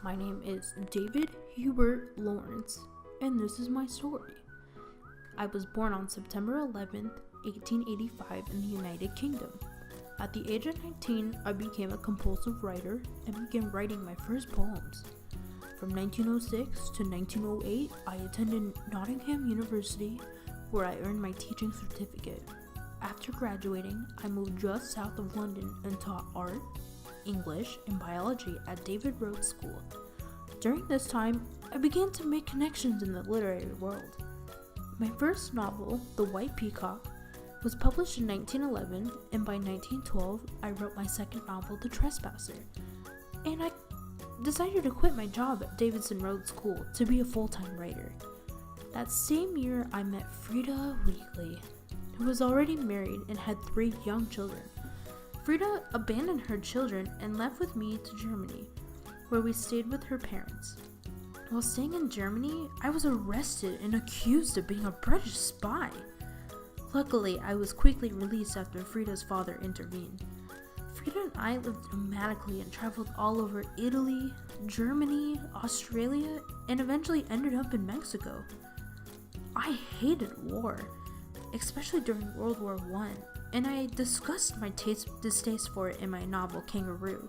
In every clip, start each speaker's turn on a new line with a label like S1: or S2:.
S1: My name is David Hubert Lawrence, and this is my story. I was born on September 11th, 1885 in the United Kingdom. At the age of 19, I became a compulsive writer and began writing my first poems. From 1906 to 1908, I attended Nottingham University, where I earned my teaching certificate. After graduating, I moved just south of London and taught art, English, and biology at David Rhodes School. During this time, I began to make connections in the literary world. My first novel, The White Peacock, was published in 1911, and by 1912, I wrote my second novel, The Trespasser, and I decided to quit my job at Davidson Rhodes School to be a full-time writer. That same year, I met Frida Wheatley, who was already married and had 3 young children. Frida abandoned her children and left with me to Germany, where we stayed with her parents. While staying in Germany, I was arrested and accused of being a British spy. Luckily, I was quickly released after Frida's father intervened. Frida and I lived nomadically and traveled all over Italy, Germany, Australia, and eventually ended up in Mexico. I hated war, especially during World War I, and I discussed my distaste for it in my novel Kangaroo.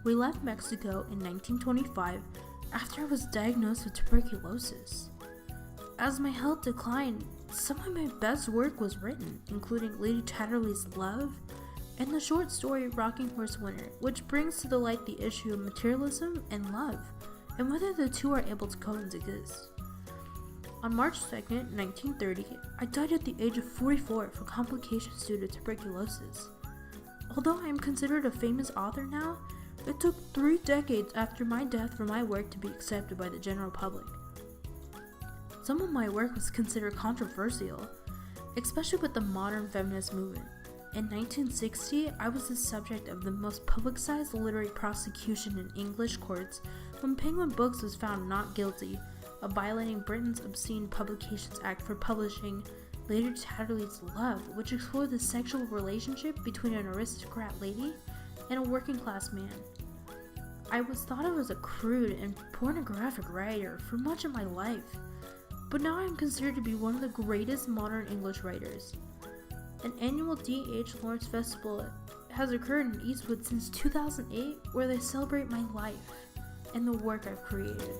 S1: We left Mexico in 1925 after I was diagnosed with tuberculosis. As my health declined, some of my best work was written, including Lady Chatterley's Love and the short story Rocking Horse Winter, which brings to the light the issue of materialism and love, and whether the two are able to coexist. On March 2nd, 1930, I died at the age of 44 from complications due to tuberculosis. Although I am considered a famous author now, it took 3 decades after my death for my work to be accepted by the general public. Some of my work was considered controversial, especially with the modern feminist movement. In 1960, I was the subject of the most publicized literary prosecution in English courts when Penguin Books was found not guilty of violating Britain's Obscene Publications Act for publishing Lady Chatterley's Love, which explored the sexual relationship between an aristocrat lady and a working class man. I was thought of as a crude and pornographic writer for much of my life, but now I am considered to be one of the greatest modern English writers. An annual D.H. Lawrence Festival has occurred in Eastwood since 2008, where they celebrate my life and the work I've created.